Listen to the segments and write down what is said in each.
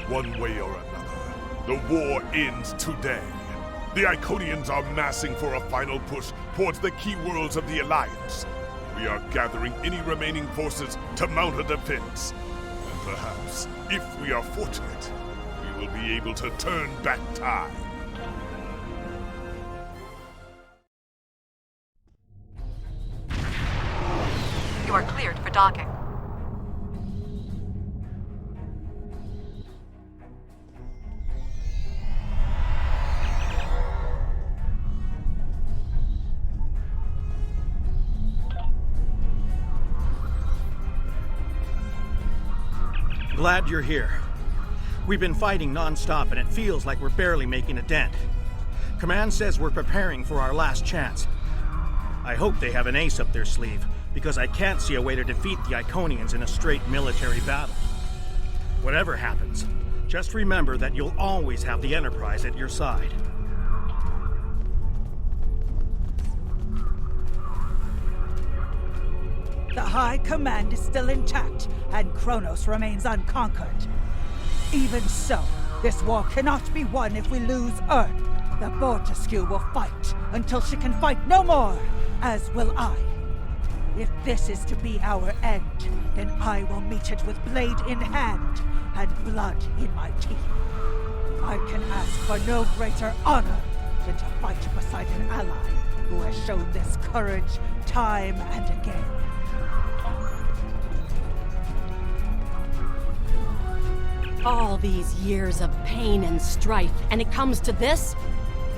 One way or another, the war ends today. The Iconians are massing for a final push towards the key worlds of the Alliance. We are gathering any remaining forces to mount a defense. And perhaps, if we are fortunate, we will be able to turn back time. You are cleared for docking. Glad you're here. We've been fighting non-stop and it feels like we're barely making a dent. Command says we're preparing for our last chance. I hope they have an ace up their sleeve, because I can't see a way to defeat the Iconians in a straight military battle. Whatever happens, just remember that you'll always have the Enterprise at your side. The High Command is still intact, and Chronos remains unconquered. Even so, this war cannot be won if we lose Earth. The Bortesque will fight until she can fight no more, as will I. If this is to be our end, then I will meet it with blade in hand and blood in my teeth. I can ask for no greater honor than to fight beside an ally who has shown this courage time and again. All these years of pain and strife, and it comes to this?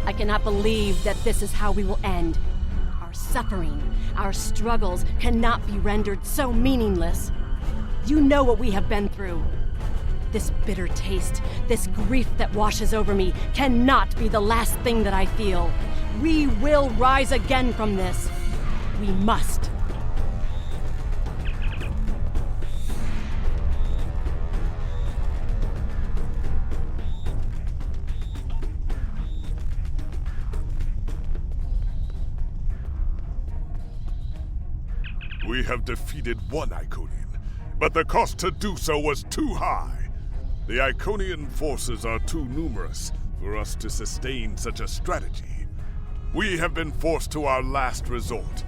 I cannot believe that this is how we will end. Our suffering, our struggles cannot be rendered so meaningless. You know what we have been through. This bitter taste, this grief that washes over me, cannot be the last thing that I feel. We will rise again from this. We must. We have defeated one Iconian, but the cost to do so was too high. The Iconian forces are too numerous for us to sustain such a strategy. We have been forced to our last resort.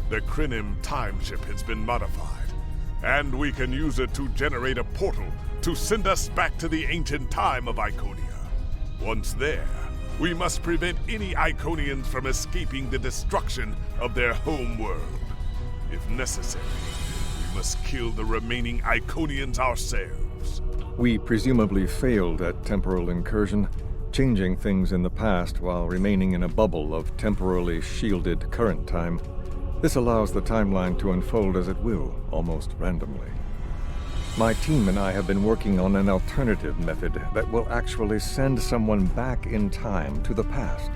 The Krynim time ship has been modified, and we can use it to generate a portal to send us back to the ancient time of Iconia. Once there, we must prevent any Iconians from escaping the destruction of their home world. If necessary, we must kill the remaining Iconians ourselves. We presumably failed at Temporal incursion, changing things in the past while remaining in a bubble of temporally shielded current time. This allows the timeline to unfold as it will, almost randomly. My team and I have been working on an alternative method that will actually send someone back in time to the past,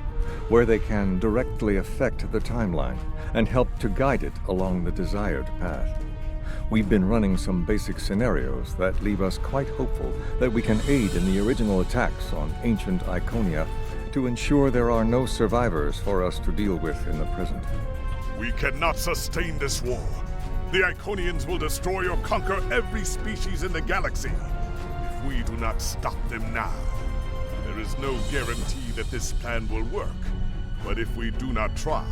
where they can directly affect the timeline and help to guide it along the desired path. We've been running some basic scenarios that leave us quite hopeful that we can aid in the original attacks on ancient Iconia to ensure there are no survivors for us to deal with in the present. We cannot sustain this war. The Iconians will destroy or conquer every species in the galaxy if we do not stop them now. There is no guarantee that this plan will work, but if we do not try,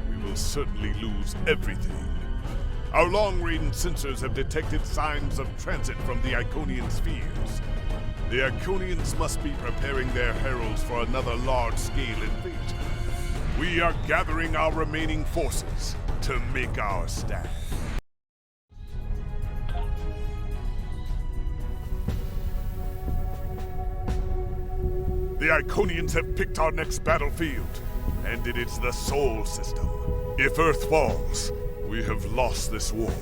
we will certainly lose everything. Our long-range sensors have detected signs of transit from the Iconian spheres. The Iconians must be preparing their heralds for another large-scale invasion. We are gathering our remaining forces to make our stand. The Iconians have picked our next battlefield, and it is the Sol system. If Earth falls, we have lost this war.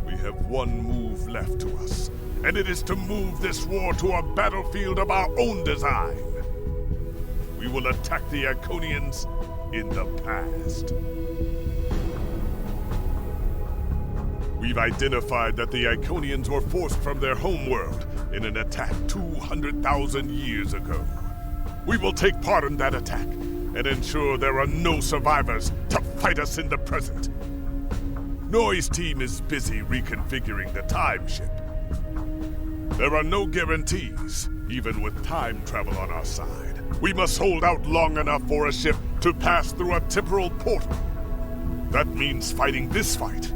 We have one move left to us, and it is to move this war to a battlefield of our own design. We will attack the Iconians in the past. We've identified that the Iconians were forced from their homeworld in an attack 200,000 years ago. We will take part in that attack and ensure there are no survivors to fight us in the present. Noy's team is busy reconfiguring the time ship. There are no guarantees, even with time travel on our side. We must hold out long enough for a ship to pass through a temporal portal. That means fighting this fight,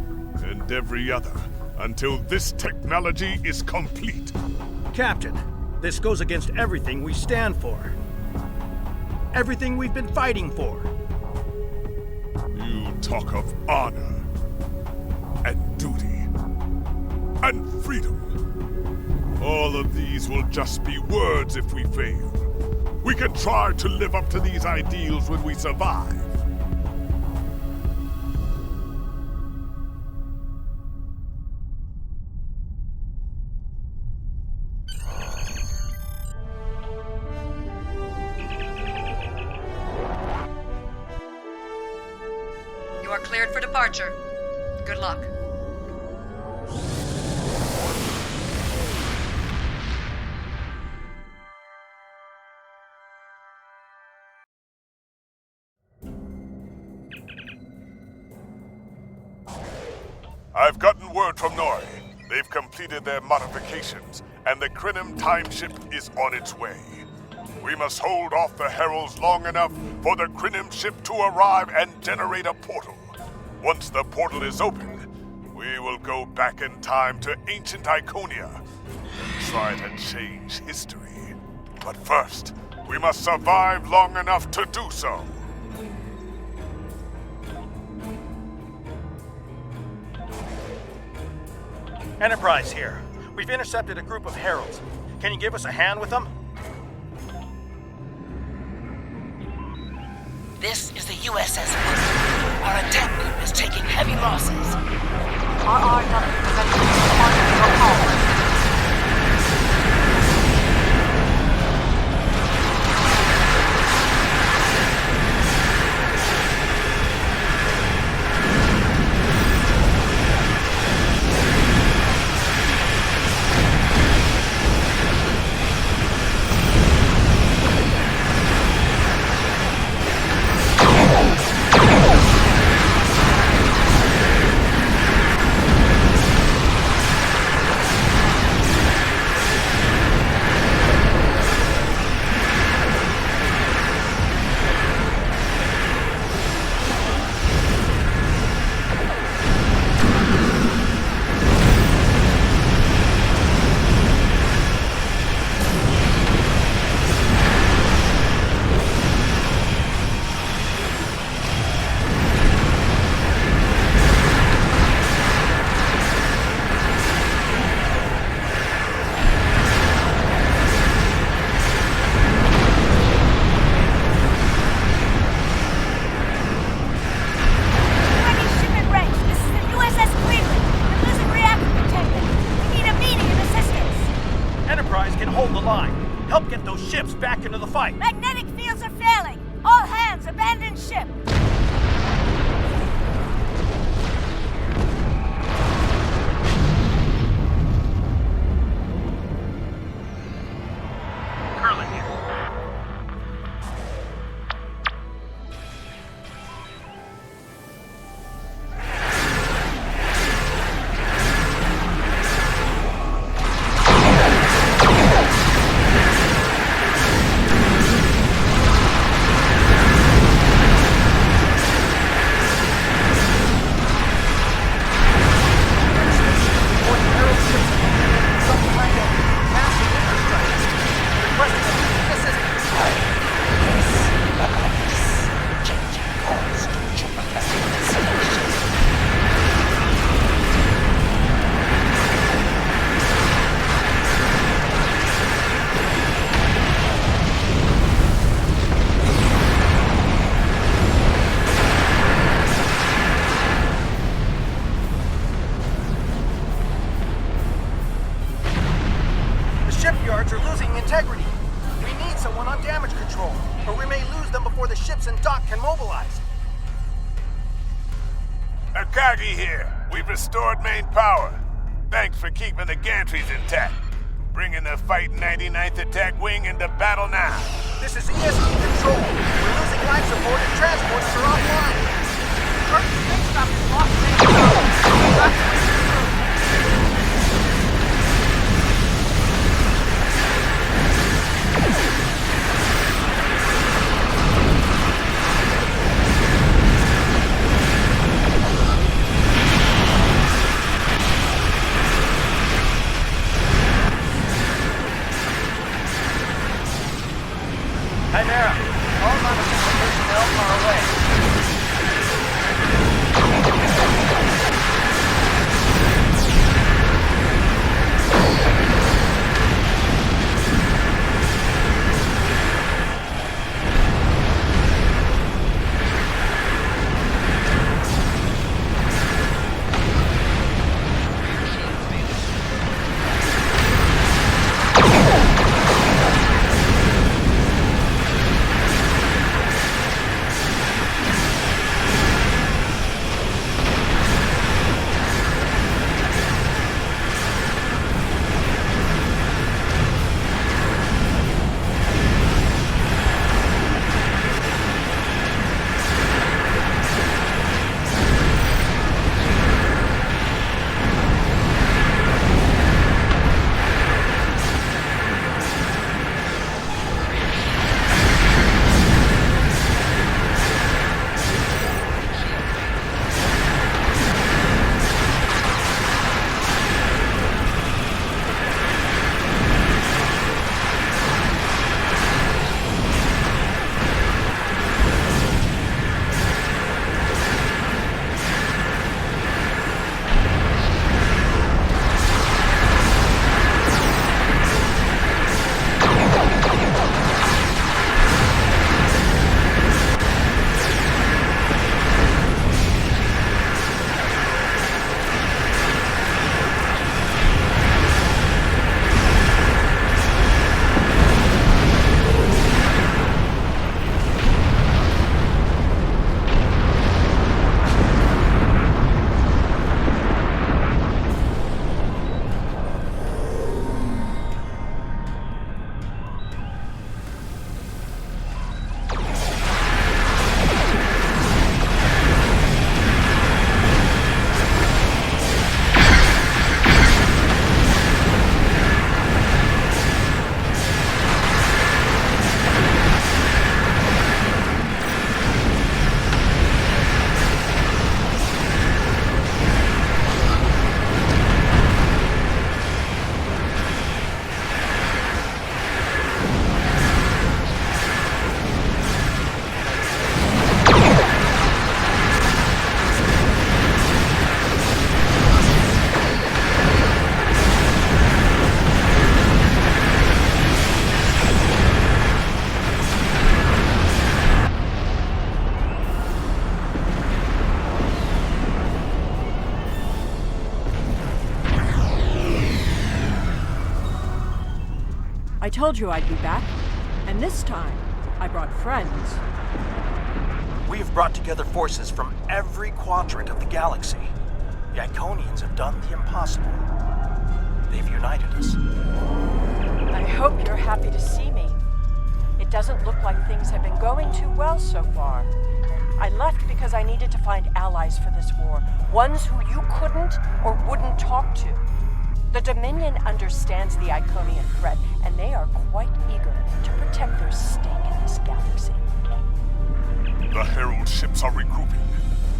and every other, until this technology is complete. Captain, this goes against everything we stand for. Everything we've been fighting for. You talk of honor, and duty, and freedom. All of these will just be words if we fail. We can try to live up to these ideals when we survive. You are cleared for departure. Good luck. I've gotten word from Nori. They've completed their modifications, and the Krenim time ship is on its way. We must hold off the heralds long enough for the Krenim ship to arrive and generate a portal. Once the portal is open, we will go back in time to ancient Iconia and try to change history. But first, we must survive long enough to do so. Enterprise here. We've intercepted a group of heralds. Can you give us a hand with them? This is the USS. Our attack group is taking heavy losses. RRW presenting your call. Back into the fight. Magnetic fields are failing. All hands, abandon ship. Curlin here. Shipyards are losing integrity. We need someone on damage control, or we may lose them before the ships and dock can mobilize. Akagi here. We've restored main power. Thanks for keeping the gantries intact. Bringing the Fighting 99th Attack Wing into battle now. This is ESP Control. We're losing life support and transports are offline. First space stop is lost main power. Evacuate the room. I told you I'd be back, and this time, I brought friends. We've brought together forces from every quadrant of the galaxy. The Iconians have done the impossible. They've united us. I hope you're happy to see me. It doesn't look like things have been going too well so far. I left because I needed to find allies for this war, ones who you couldn't or wouldn't talk to. The Dominion understands the Iconian threat, and they are quite eager to protect their stake in this galaxy. The Herald ships are regrouping.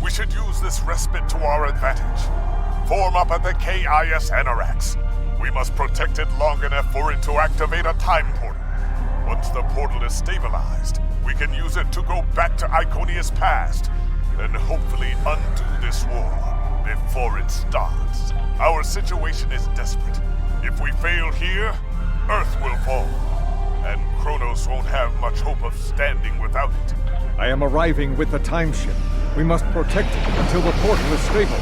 We should use this respite to our advantage. Form up at the KIS Anarax. We must protect it long enough for it to activate a time portal. Once the portal is stabilized, we can use it to go back to Iconia's past, and hopefully undo this war before it starts. Our situation is desperate. If we fail here, Earth will fall, and Chronos won't have much hope of standing without it. I am arriving with the time ship. We must protect it until the portal is stable.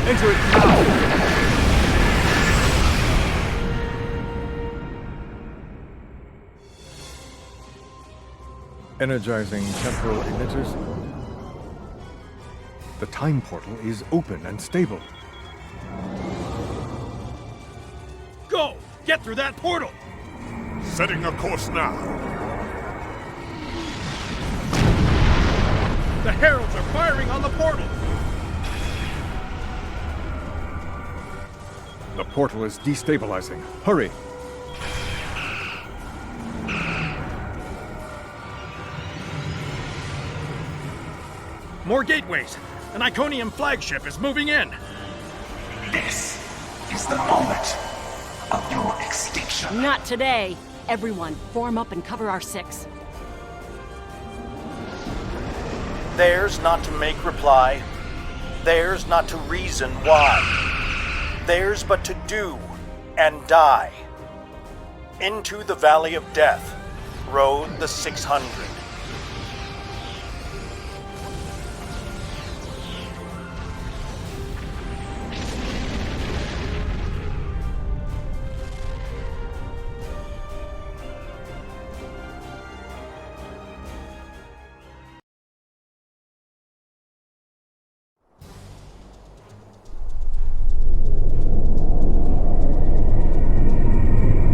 Enter it now! Energizing temporal emitters. The time portal is open and stable. Go! Get through that portal! Setting a course now. The Heralds are firing on the portal! The portal is destabilizing. Hurry! More gateways! An Iconian flagship is moving in! This is the moment of your extinction. Not today. Everyone, form up and cover our six. Theirs not to make reply. Theirs not to reason why. Theirs but to do and die. Into the Valley of Death rode the 600.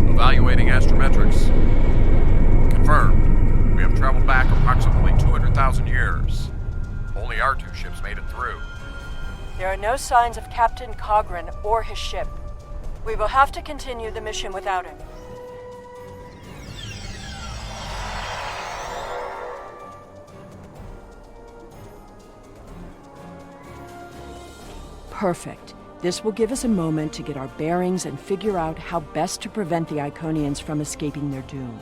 Evaluating astrometrics. Confirmed. We have traveled back approximately 200,000 years. Only our two ships made it through. There are no signs of Captain Cogran or his ship. We will have to continue the mission without him. Perfect. This will give us a moment to get our bearings and figure out how best to prevent the Iconians from escaping their doom.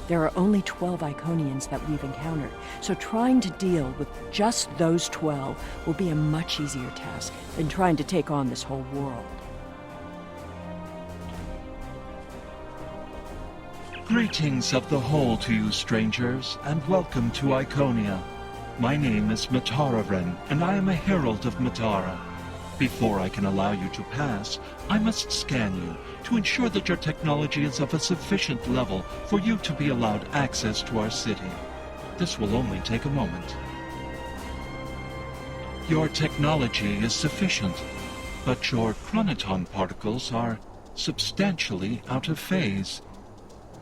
There are only 12 Iconians that we've encountered, so trying to deal with just those 12 will be a much easier task than trying to take on this whole world. Greetings of the whole to you, strangers, and welcome to Iconia. My name is Matararen, and I am a herald of Matara. Before I can allow you to pass, I must scan you to ensure that your technology is of a sufficient level for you to be allowed access to our city. This will only take a moment. Your technology is sufficient, but your chronoton particles are substantially out of phase.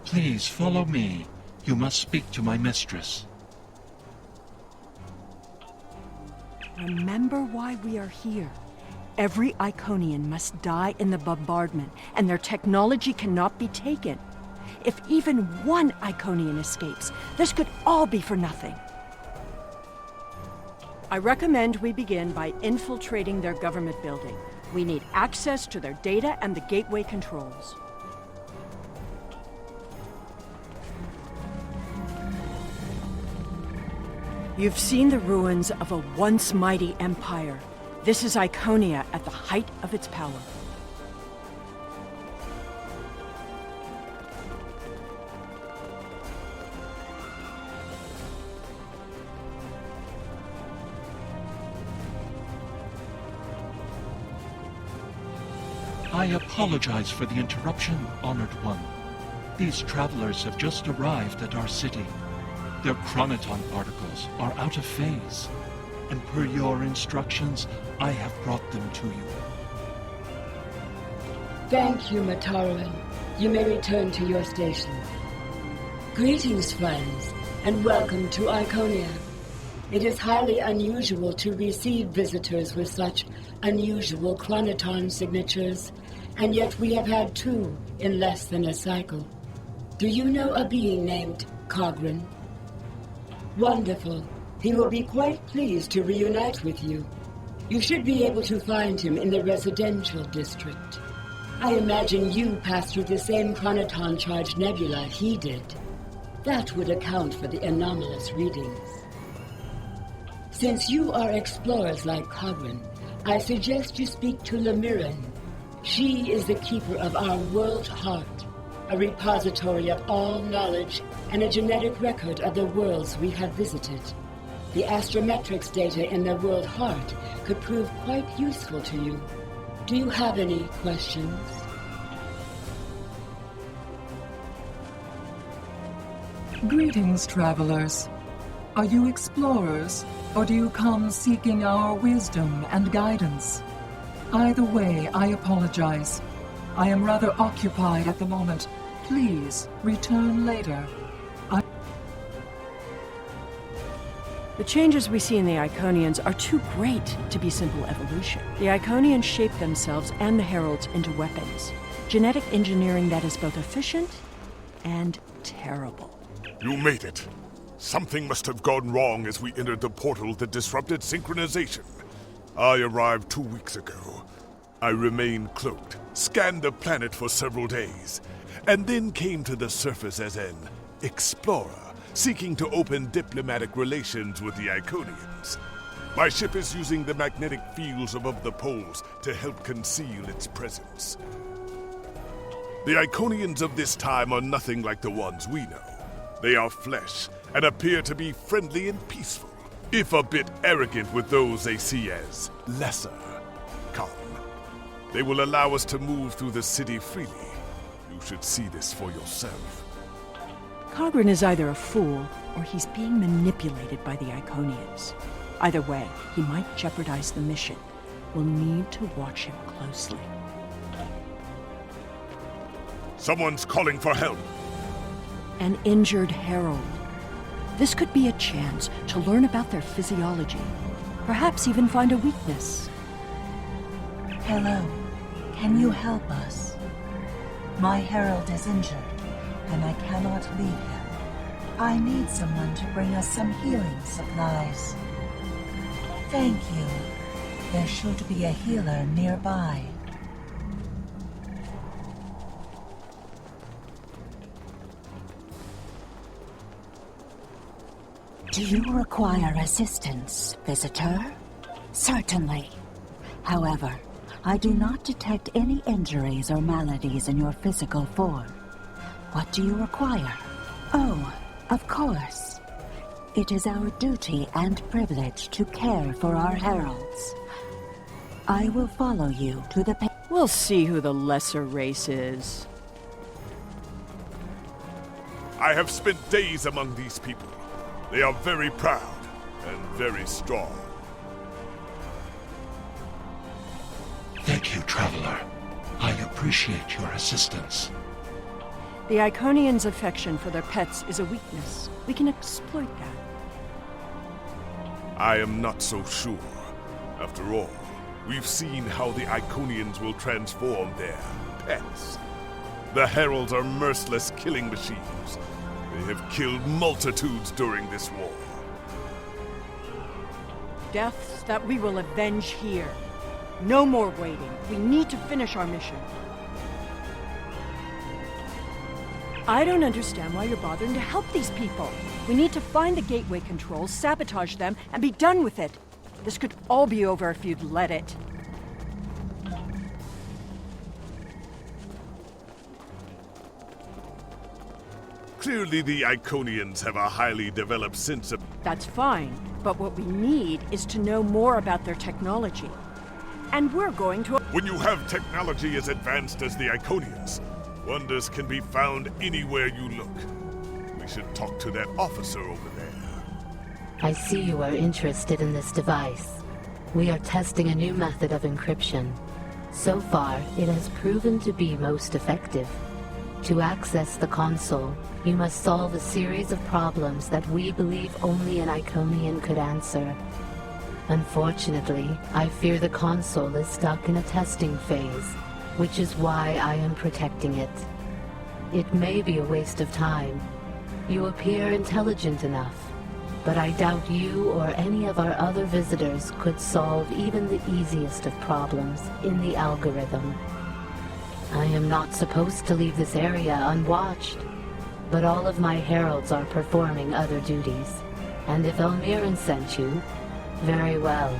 Please follow me. You must speak to my mistress. Remember why we are here. Every Iconian must die in the bombardment, and their technology cannot be taken. If even one Iconian escapes, this could all be for nothing. I recommend we begin by infiltrating their government building. We need access to their data and the gateway controls. You've seen the ruins of a once mighty empire. This is Iconia at the height of its power. I apologize for the interruption, Honored One. These travelers have just arrived at our city. Their chronoton particles are out of phase, and per your instructions, I have brought them to you. Thank you, Matararen. You may return to your station. Greetings, friends, and welcome to Iconia. It is highly unusual to receive visitors with such unusual chronoton signatures, and yet we have had 2 in less than a cycle. Do you know a being named Cogran? Wonderful. He will be quite pleased to reunite with you. You should be able to find him in the residential district. I imagine you passed through the same chronoton-charged nebula he did. That would account for the anomalous readings. Since you are explorers like Cogran, I suggest you speak to Lemiran. She is the keeper of our world heart, a repository of all knowledge and a genetic record of the worlds we have visited. The astrometrics data in the world heart could prove quite useful to you. Do you have any questions? Greetings, travelers. Are you explorers, or do you come seeking our wisdom and guidance? Either way, I apologize. I am rather occupied at the moment. Please return later. The changes we see in the Iconians are too great to be simple evolution. The Iconians shape themselves and the Heralds into weapons. Genetic engineering that is both efficient and terrible. You made it. Something must have gone wrong as we entered the portal that disrupted synchronization. I arrived 2 weeks ago. I remained cloaked, scanned the planet for several days, and then came to the surface as an explorer, seeking to open diplomatic relations with the Iconians. My ship is using the magnetic fields above the poles to help conceal its presence. The Iconians of this time are nothing like the ones we know. They are flesh and appear to be friendly and peaceful, if a bit arrogant with those they see as lesser. Come. They will allow us to move through the city freely. You should see this for yourself. Cogran is either a fool, or he's being manipulated by the Iconians. Either way, he might jeopardize the mission. We'll need to watch him closely. Someone's calling for help. An injured herald. This could be a chance to learn about their physiology. Perhaps even find a weakness. Hello. Can you help us? My herald is injured, and I cannot leave him. I need someone to bring us some healing supplies. Thank you. There should be a healer nearby. Do you require assistance, visitor? Certainly. However, I do not detect any injuries or maladies in your physical form. What do you require? Oh, of course. It is our duty and privilege to care for our heralds. I will follow you to the... We'll see who the lesser race is. I have spent days among these people. They are very proud and very strong. Thank you, Traveler. I appreciate your assistance. The Iconians' affection for their pets is a weakness. We can exploit that. I am not so sure. After all, we've seen how the Iconians will transform their pets. The Heralds are merciless killing machines. They have killed multitudes during this war. Deaths that we will avenge here. No more waiting. We need to finish our mission. I don't understand why you're bothering to help these people. We need to find the gateway controls, sabotage them, and be done with it. This could all be over if you'd let it. Clearly the Iconians have a highly developed sense of... That's fine, but what we need is to know more about their technology. And we're going to... When you have technology as advanced as the Iconians, wonders can be found anywhere you look. We should talk to that officer over there. I see you are interested in this device. We are testing a new method of encryption. So far, it has proven to be most effective. To access the console, you must solve a series of problems that we believe only an Iconian could answer. Unfortunately, I fear the console is stuck in a testing phase, which is why I am protecting it. It may be a waste of time. You appear intelligent enough, but I doubt you or any of our other visitors could solve even the easiest of problems in the algorithm. I am not supposed to leave this area unwatched, but all of my heralds are performing other duties, and if Elmiran sent you, very well.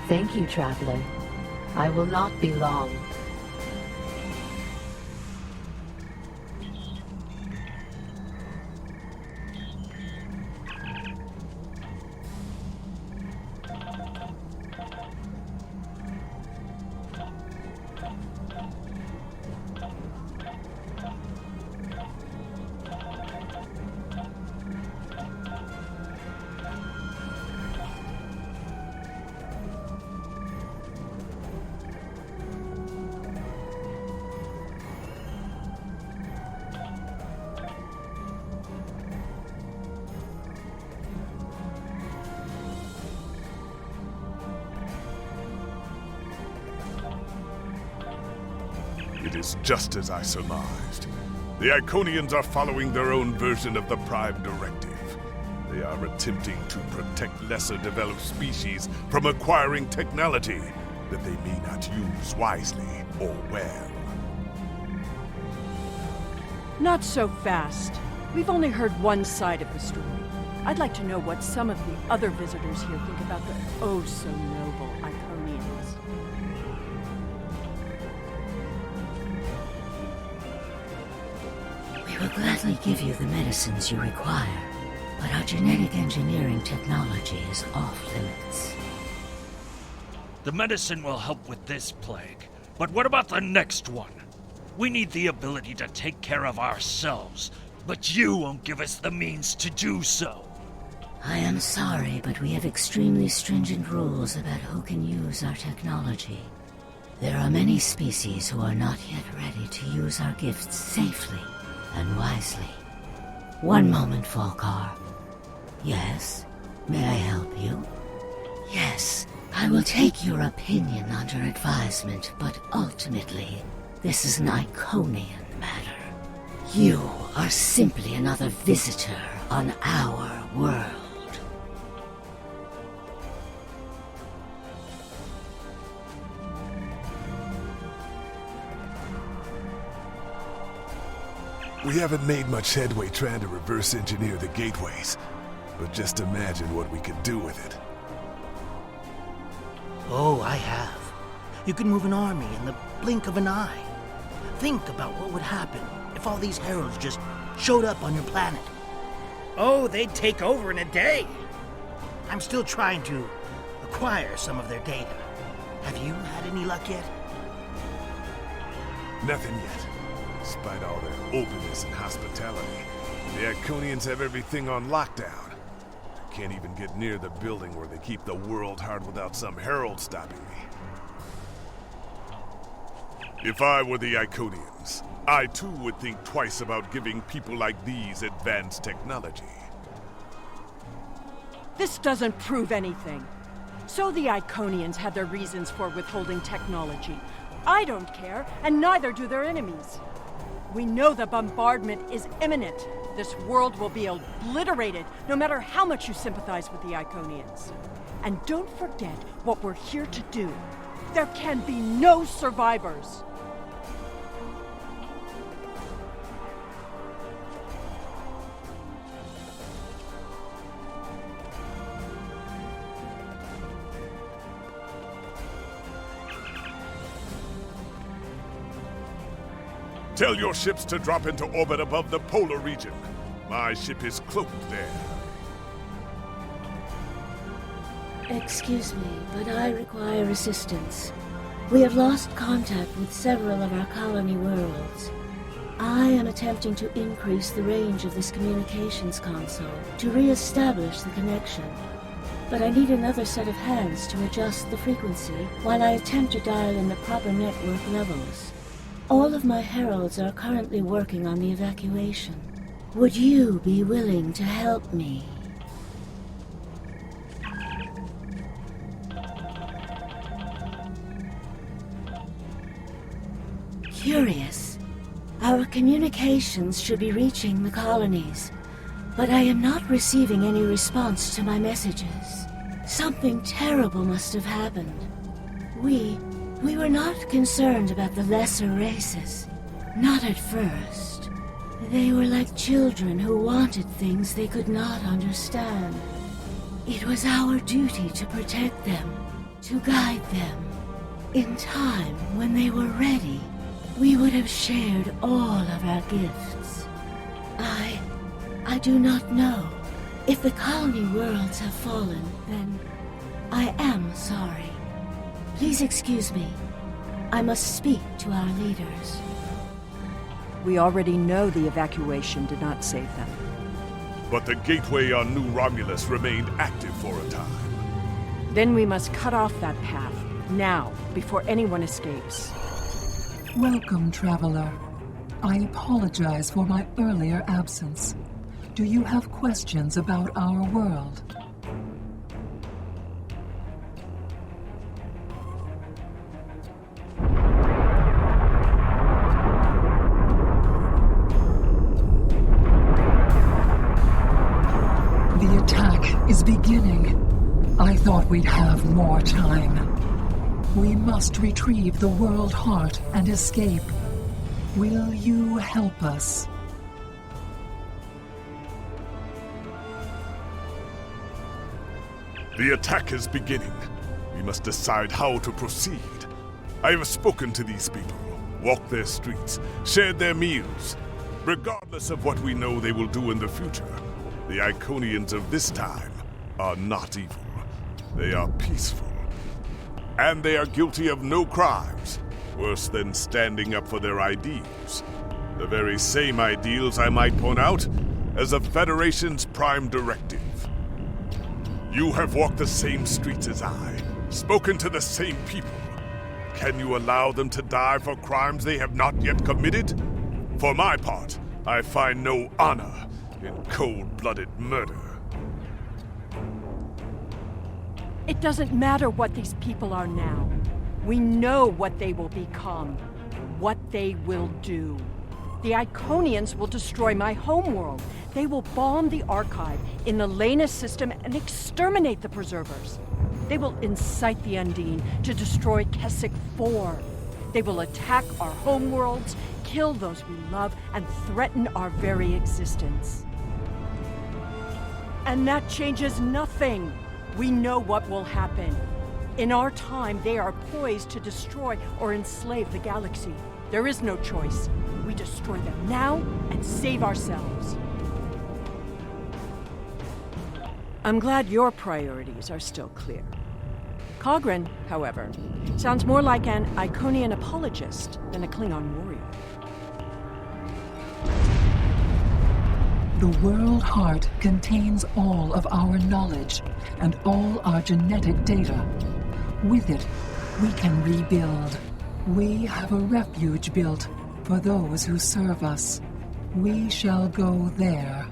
Thank you, Traveler. I will not be long. It is just as I surmised. The Iconians are following their own version of the Prime Directive. They are attempting to protect lesser developed species from acquiring technology that they may not use wisely or well. Not so fast. We've only heard one side of the story. I'd like to know what some of the other visitors here think about the oh-so-noble Iconians. We will gladly give you the medicines you require, but our genetic engineering technology is off limits. The medicine will help with this plague, but what about the next one? We need the ability to take care of ourselves, but you won't give us the means to do so. I am sorry, but we have extremely stringent rules about who can use our technology. There are many species who are not yet ready to use our gifts safely and wisely. One moment, Falkar. Yes? May I help you? Yes, I will take your opinion under advisement, but ultimately, this is an Iconian matter. You are simply another visitor on our world. We haven't made much headway trying to reverse engineer the gateways, but just imagine what we could do with it. Oh, I have. You can move an army in the blink of an eye. Think about what would happen if all these heralds just showed up on your planet. Oh, they'd take over in a day. I'm still trying to acquire some of their data. Have you had any luck yet? Nothing yet. Despite all their openness and hospitality, the Iconians have everything on lockdown. I can't even get near the building where they keep the world heart without some herald stopping me. If I were the Iconians, I too would think twice about giving people like these advanced technology. This doesn't prove anything. So the Iconians had their reasons for withholding technology. I don't care, and neither do their enemies. We know the bombardment is imminent. This world will be obliterated, no matter how much you sympathize with the Iconians. And don't forget what we're here to do. There can be no survivors. Tell your ships to drop into orbit above the polar region. My ship is cloaked there. Excuse me, but I require assistance. We have lost contact with several of our colony worlds. I am attempting to increase the range of this communications console to re-establish the connection. But I need another set of hands to adjust the frequency while I attempt to dial in the proper network levels. All of my heralds are currently working on the evacuation. Would you be willing to help me? Curious. Our communications should be reaching the colonies, but I am not receiving any response to my messages. Something terrible must have happened. We were not concerned about the lesser races. Not at first. They were like children who wanted things they could not understand. It was our duty to protect them, to guide them. In time, when they were ready, we would have shared all of our gifts. I do not know. If the colony worlds have fallen, then I am sorry. Please excuse me. I must speak to our leaders. We already know the evacuation did not save them. But the gateway on New Romulus remained active for a time. Then we must cut off that path, now, before anyone escapes. Welcome, traveler. I apologize for my earlier absence. Do you have questions about our world? The attack is beginning. I thought we'd have more time. We must retrieve the world heart and escape. Will you help us? The attack is beginning. We must decide how to proceed. I have spoken to these people, walked their streets, shared their meals. Regardless of what we know they will do in the future, the Iconians of this time are not evil. They are peaceful. And they are guilty of no crimes, worse than standing up for their ideals. The very same ideals, I might point out, as the Federation's prime directive. You have walked the same streets as I, spoken to the same people. Can you allow them to die for crimes they have not yet committed? For my part, I find no honor in cold-blooded murder. It doesn't matter what these people are now. We know what they will become, what they will do. The Iconians will destroy my homeworld. They will bomb the Archive in the Lanus system and exterminate the Preservers. They will incite the Undine to destroy Keswick 4. They will attack our homeworlds, kill those we love, and threaten our very existence. And that changes nothing. We know what will happen. In our time, they are poised to destroy or enslave the galaxy. There is no choice. We destroy them now and save ourselves. I'm glad your priorities are still clear. Cogran, however, sounds more like an Iconian apologist than a Klingon warrior. The World Heart contains all of our knowledge and all our genetic data. With it, we can rebuild. We have a refuge built for those who serve us. We shall go there.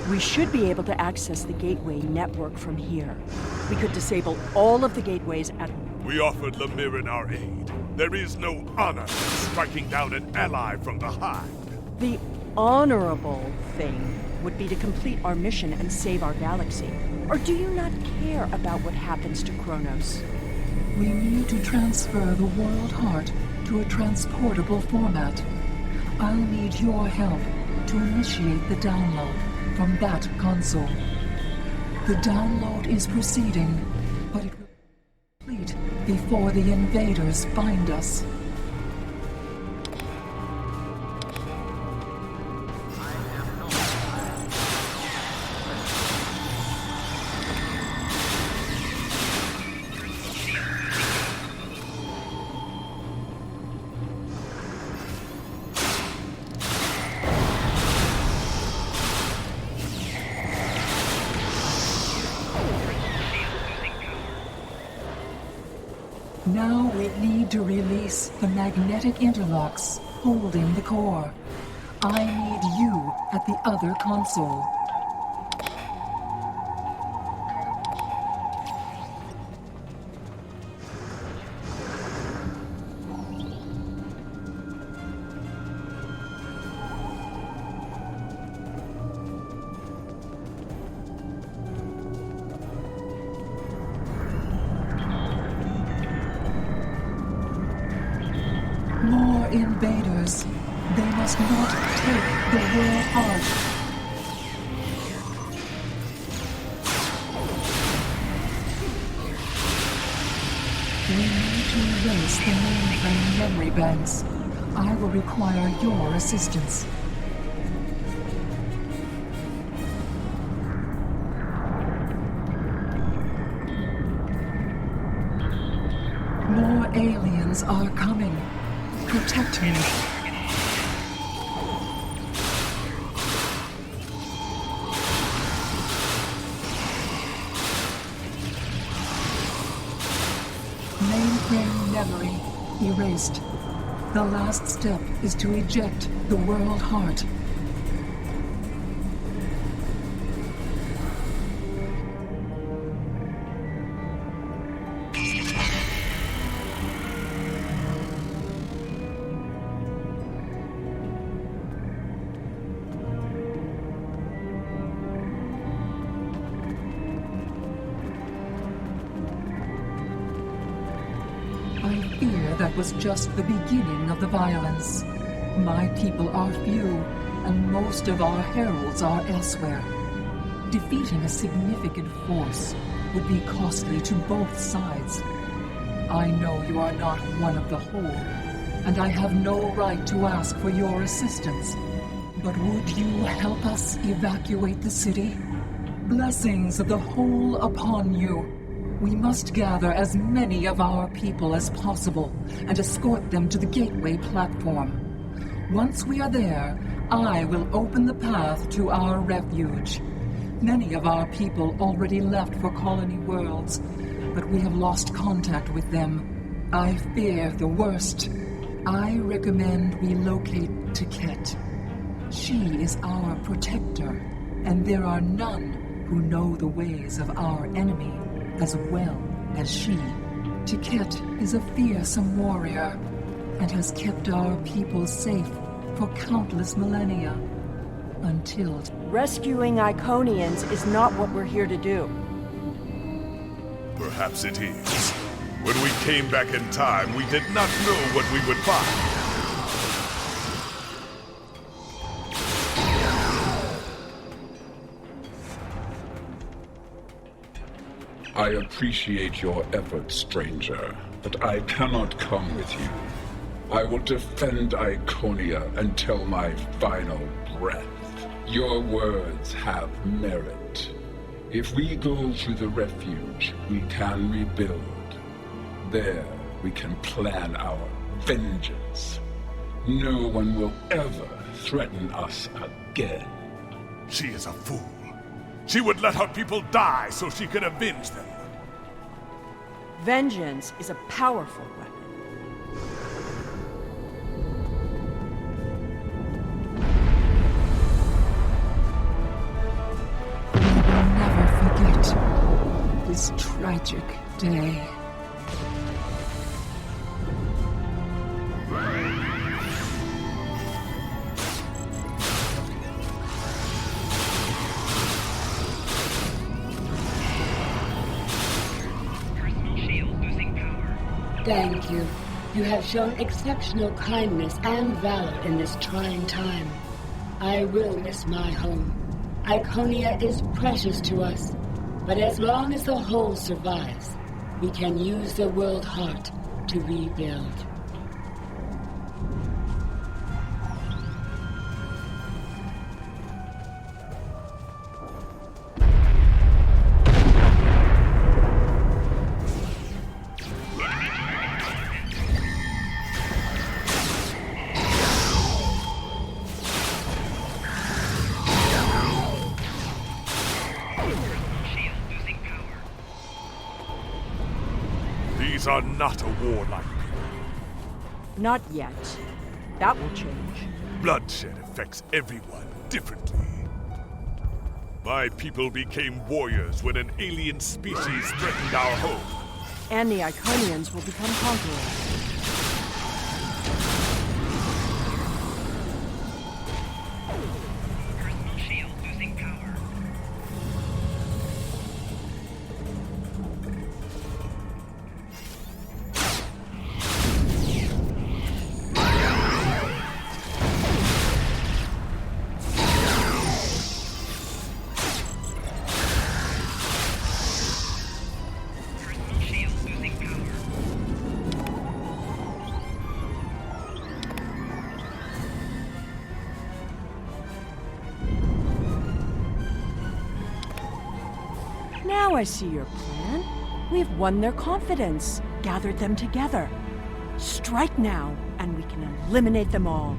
We should be able to access the gateway network from here. We could disable all of the gateways at... We offered Lemirin our aid. There is no honor in striking down an ally from the Hive. The honorable thing would be to complete our mission and save our galaxy. Or do you not care about what happens to Chronos? We need to transfer the World Heart to a transportable format. I'll need your help to initiate the download from that console. The download is proceeding, but it will be complete before the invaders find us. Now we need to release the magnetic interlocks holding the core. I need you at the other console. More invaders. They must not take the World Heart. We need to erase the mainframe memory banks. I will require your assistance. More aliens are coming. Protect me. Mainframe memory erased. The last step is to eject the World Heart. I fear that was just the beginning of the violence. My people are few, and most of our heralds are elsewhere. Defeating a significant force would be costly to both sides. I know you are not one of the whole, and I have no right to ask for your assistance. But would you help us evacuate the city? Blessings of the whole upon you. We must gather as many of our people as possible and escort them to the gateway platform. Once we are there, I will open the path to our refuge. Many of our people already left for Colony Worlds, but we have lost contact with them. I fear the worst. I recommend we locate Tiket. She is our protector, and there are none who know the ways of our enemy as well as she. Tiket is a fearsome warrior and has kept our people safe for countless millennia. Until... Rescuing Iconians is not what we're here to do. Perhaps it is. When we came back in time, we did not know what we would find. I appreciate your efforts, stranger, but I cannot come with you. I will defend Iconia until my final breath. Your words have merit. If we go to the refuge, we can rebuild. There, we can plan our vengeance. No one will ever threaten us again. She is a fool. She would let her people die so she could avenge them. Vengeance is a powerful weapon. This tragic day. Thank you. You have shown exceptional kindness and valor in this trying time. I will miss my home. Iconia is precious to us. But as long as the whole survives, we can use the world heart to rebuild. These are not a warlike people. Not yet. That will change. Bloodshed affects everyone differently. My people became warriors when an alien species threatened our home. And the Iconians will become conquerors. Now I see your plan. We've won their confidence, gathered them together. Strike now, and we can eliminate them all.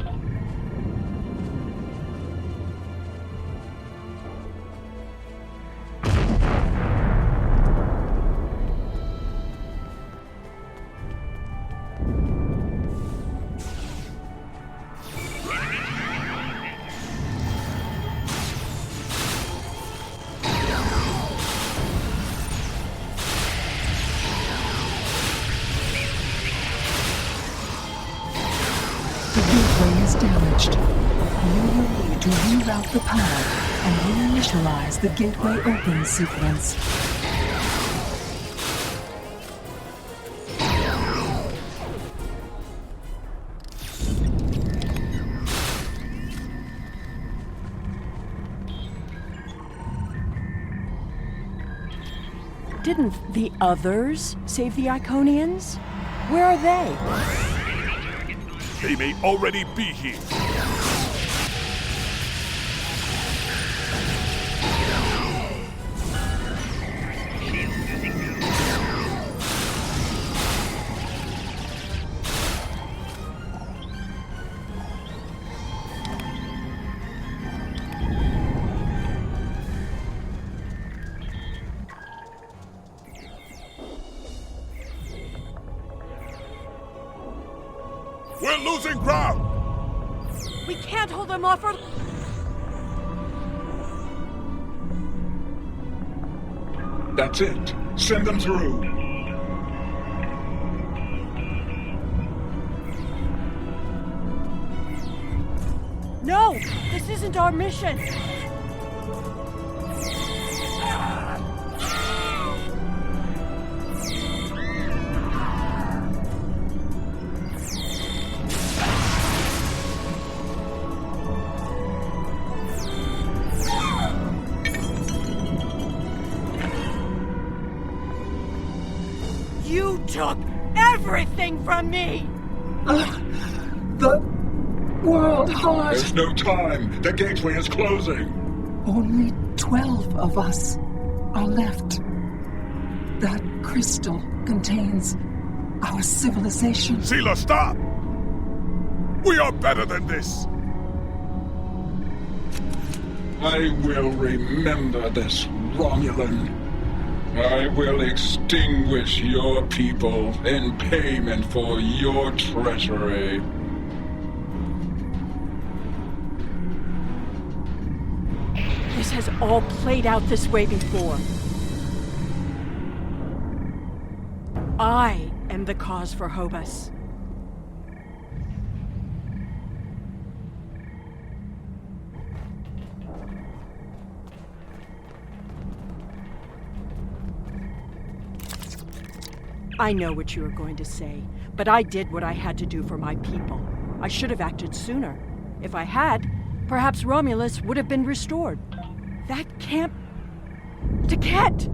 Damaged. You will need to reroute the power and reinitialize the Gateway Open sequence. Didn't the others save the Iconians? Where are they? They may already be here. We're losing ground! We can't hold them off or... That's it. Send them through. No! This isn't our mission! everything from me! The World Heart. There's no time. The gateway is closing. Only 12 of us are left. That crystal contains our civilization. Sela, stop! We are better than this! I will remember this, Romulan. I will extinguish your people in payment for your treachery. This has all played out this way before. I am the cause for Hobus. I know what you are going to say, but I did what I had to do for my people. I should have acted sooner. If I had, perhaps Romulus would have been restored. That can't... Taket!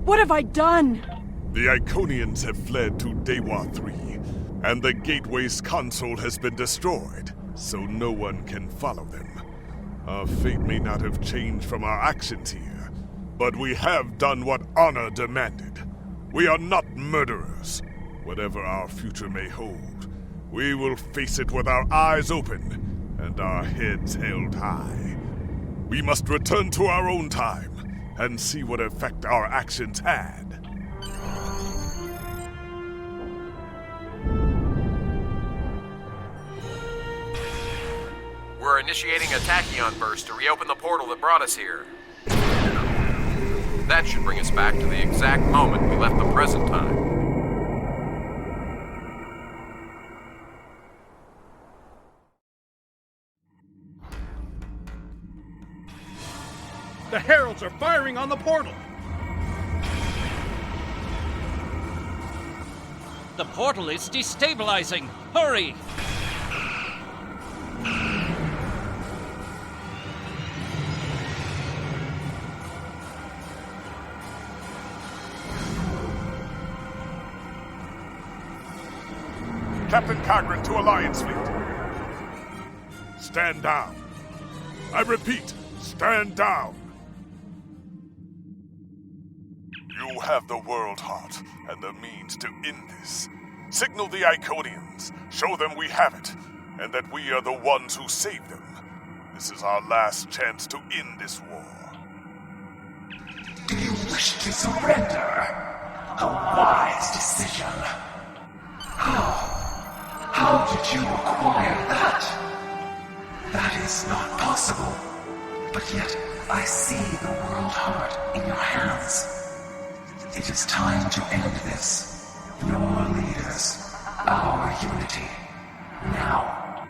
What have I done? The Iconians have fled to Dewa 3, and the Gateway's console has been destroyed, so no one can follow them. Our fate may not have changed from our actions here, but we have done what honor demanded. We are not murderers. Whatever our future may hold, we will face it with our eyes open and our heads held high. We must return to our own time and see what effect our actions had. We're initiating a tachyon burst to reopen the portal that brought us here. That should bring us back to the exact moment we left the present time. The heralds are firing on the portal! The portal is destabilizing! Hurry! Captain Cagran to Alliance Fleet. Stand down. I repeat, stand down. You have the World Heart and the means to end this. Signal the Iconians, show them we have it, and that we are the ones who saved them. This is our last chance to end this war. Do you wish to surrender? A wise decision. How did you acquire that? That is not possible. But yet, I see the World Heart in your hands. It is time to end this. Your leaders, our unity. Now.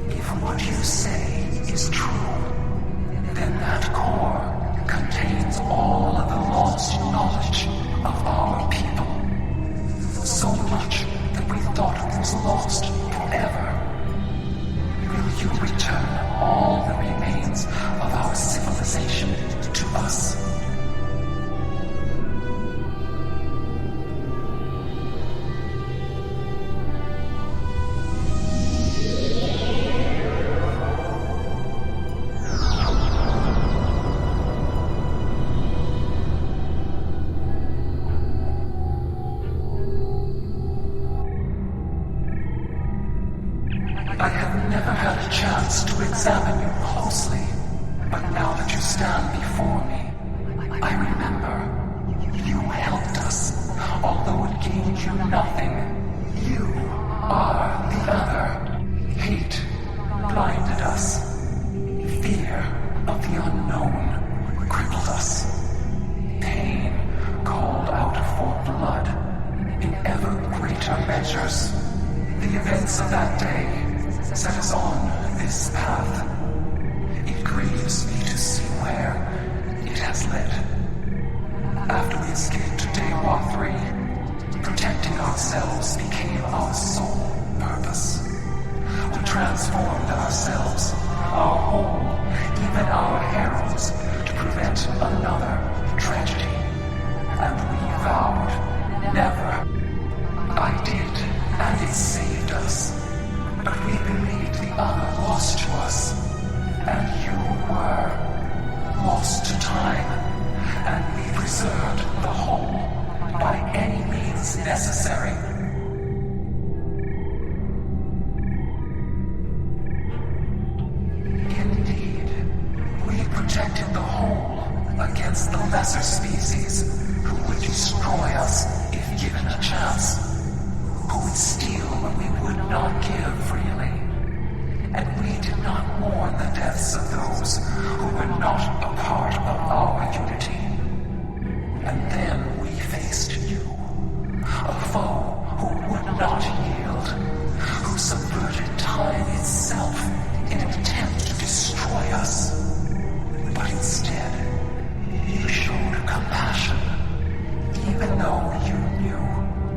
If what you say is true, then that core contains all of the lost knowledge of our people. So much that we thought it was lost forever. Will you return all that remains of our civilization to us? I have never had a chance to examine you closely, but now that you stand before me, I remember you helped us, although it gained you nothing. You are the other. Hate blinded us. Fear of the unknown crippled us. Pain called out for blood in ever greater measures. The events of that day set us on this path. It grieves me to see where it has led. After we escaped to Dewa 3, protecting ourselves became our sole purpose. We transformed ourselves against the lesser species who would destroy us if given a chance, who would steal what we would not give freely. And we did not mourn the deaths of those who were not a part of our unity. And then we faced you, a foe who would not yield, who subverted time itself in an attempt to destroy us. But instead, you showed compassion, even though you knew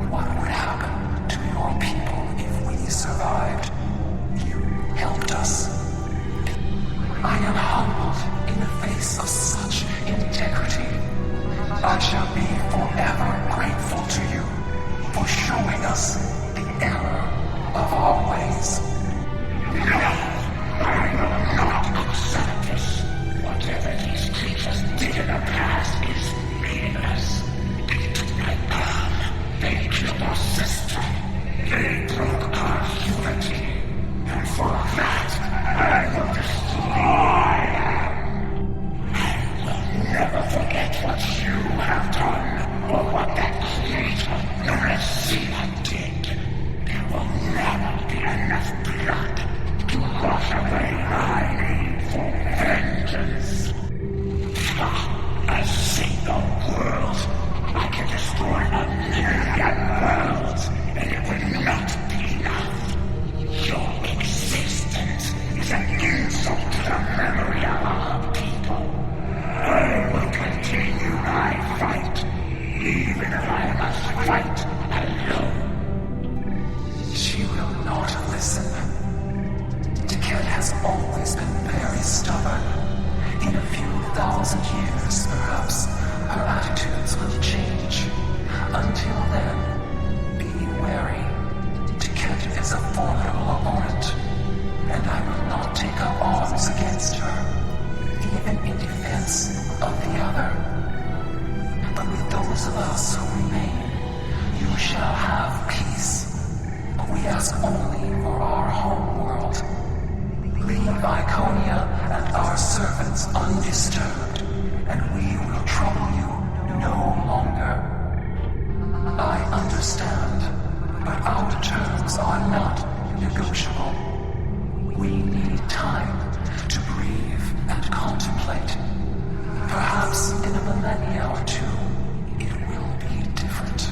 what would happen to your people if we survived. You helped us. I am humbled in the face of such integrity. I shall be forever grateful to you for showing us the error of our ways. No, I will not accept this. Whatever these creatures did in the past is meaningless. They took my palm. They killed our sister. They broke our unity. And for that, I will destroy them. I will never forget what you have done, or what that creator known as Seaman did. There will never be enough blood to wash away my need for vengeance. A single world. I can destroy 1,000,000 worlds, and it will not be enough. Your existence is an insult to the memory of our people. I will continue my fight, even if I must fight alone. She will not listen. Tiket has always been very stubborn. In a few thousand years, perhaps, her attitudes will change. Until then, be wary. Tiket is a formidable opponent, and I will not take up arms against her, even in defense of the other. But with those of us who remain, you shall have peace. We ask only for our home world. Leave Iconia and our servants undisturbed, and we will trouble you no longer. I understand, but our terms are not negotiable. We need time to breathe and contemplate. Perhaps in a millennia or two, it will be different.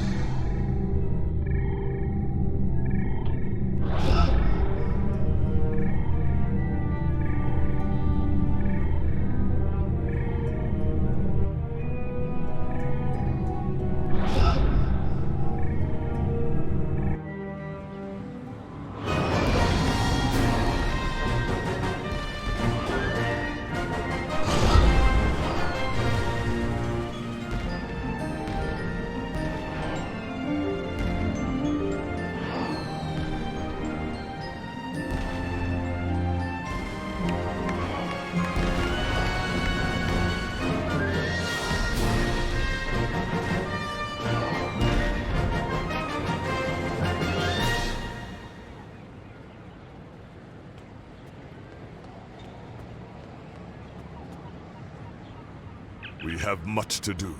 We have much to do,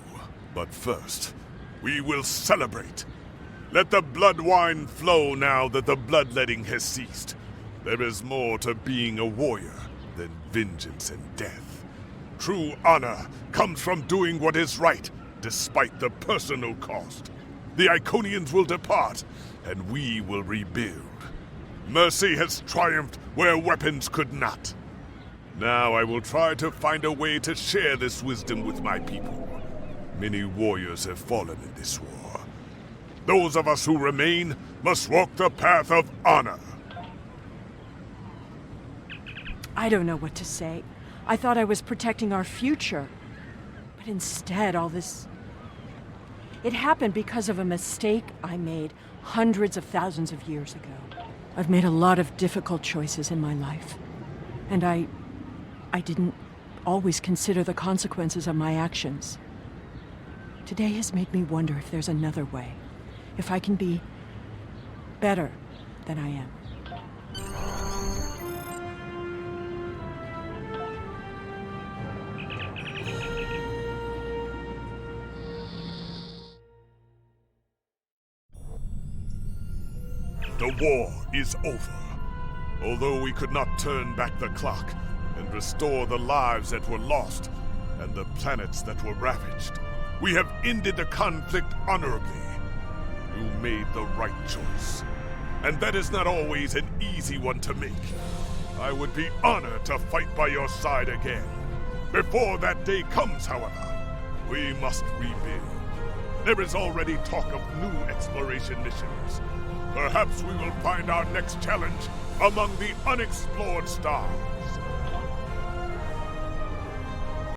but first, we will celebrate. Let the blood wine flow now that the bloodletting has ceased. There is more to being a warrior than vengeance and death. True honor comes from doing what is right, despite the personal cost. The Iconians will depart, and we will rebuild. Mercy has triumphed where weapons could not. Now I will try to find a way to share this wisdom with my people. Many warriors have fallen in this war. Those of us who remain must walk the path of honor. I don't know what to say. I thought I was protecting our future. But instead, all this... It happened because of a mistake I made hundreds of thousands of years ago. I've made a lot of difficult choices in my life. And I didn't always consider the consequences of my actions. Today has made me wonder if there's another way. If I can be better than I am. The war is over. Although we could not turn back the clock and restore the lives that were lost and the planets that were ravaged, we have ended the conflict honorably. You made the right choice. And that is not always an easy one to make. I would be honored to fight by your side again. Before that day comes, however, we must rebuild. There is already talk of new exploration missions. Perhaps we will find our next challenge among the unexplored stars.